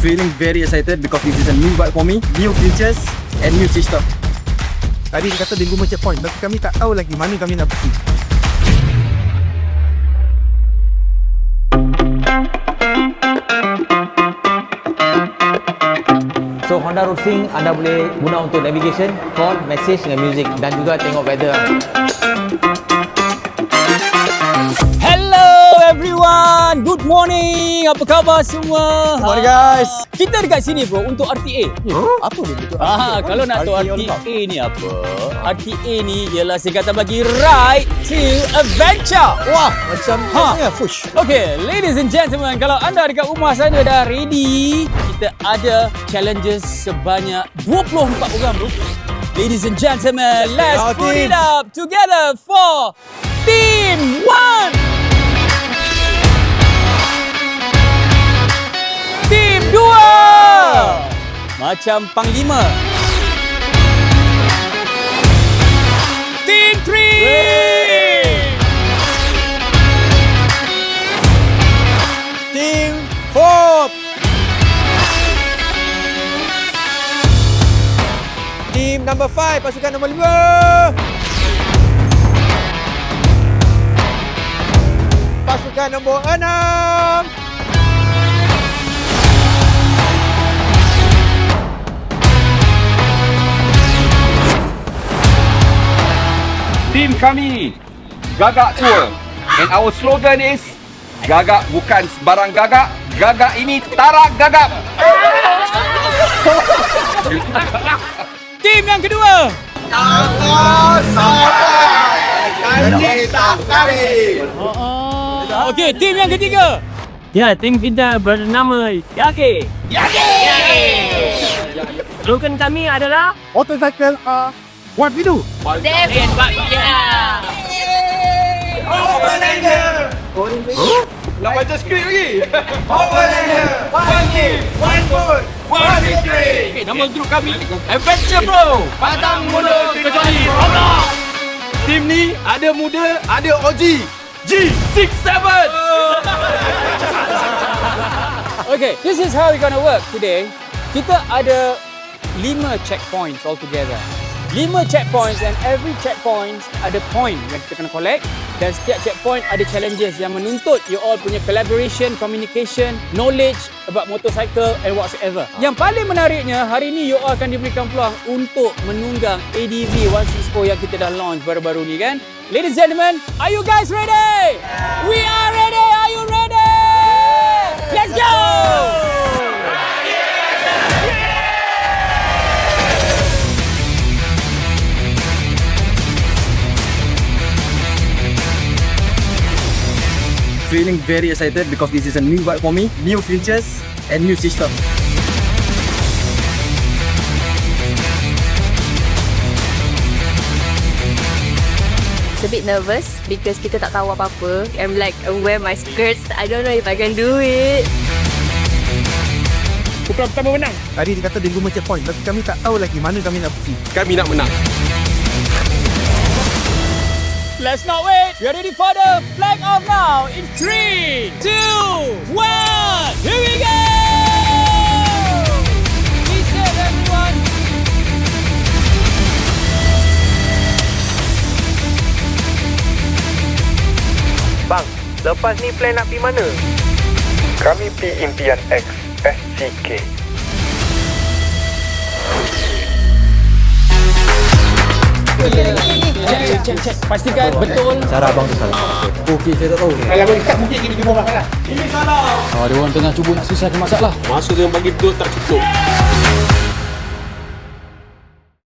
Feeling very excited because this is a new bike for me, new features and new system. Tadi dia kata dia guna checkpoint, tapi kami tak tahu lagi mana kami nak pergi. So Honda Road Sync anda boleh guna untuk navigation, call, message dengan music dan juga tengok weather. Hello everyone, good morning. Apa khabar semua? Morning guys. Kita dekat sini bro untuk RTA. Apa dia betul? Kalau nak tahu RTA ni apa? RTA ni ialah singkatan bagi Ride to Adventure. Wah, macam saya push. Okay, ladies and gentlemen, kalau anda dekat rumah sana dah ready, kita ada challenges sebanyak 24 orang bro. Ladies and gentlemen, let's put it up together for Team 1. Team 2. Macam panglima. Team 3. Team 4. Team number 5, pasukan nombor 5. Pasukan nombor 6. Tim kami, Gagak Tour. And our slogan is, Gagak bukan sebarang gagak, gagak ini tarak gagak. Tim yang kedua. Okey, tim yang ketiga. Ya, tim kita bernama Yake. Slogan kami adalah Motorcycle are what we do. Nak baca skrip lagi. Okay, nama grup kami Adventure Bro. Pantang mundur kecuali Allah. Tim ni ada muda, ada OG. G67. Okay, this is how we're gonna work today. Kita ada 5 checkpoints altogether. 5 checkpoints and every checkpoint ada point yang kita kena collect. Dan setiap checkpoint ada challenges yang menuntut you all punya collaboration, communication, knowledge about motorcycle and whatsoever. Yang paling menariknya, hari ini you all akan diberikan peluang untuk menunggang ADV 164 yang kita dah launch baru-baru ni kan. Ladies and gentlemen, are you guys ready? We are ready! Are you ready? Let's go! Feeling very excited because this is a new bike for me, new features and new system. It's a bit nervous because kita tak tahu apa-apa. I'm like, wear my skirts. I don't know if I can do it. Putra pertama menang. Tadi dia kata dia guna checkpoint, tapi kami tak tahu lagi mana kami nak pergi. Kami nak menang. Let's not wait. We are ready for the flag off now. In 3, 2, 1. Here we go. Be safe, everyone. Bang, lepas ni plan nak pergi mana? Kami pergi Impian X SCK. Check. Pastikan betul. Cara abang tu salah. Okey, saya tak tahu. Dia orang tengah cuba nak selesaikan masalah. Masa dia bagi betul tak cukup.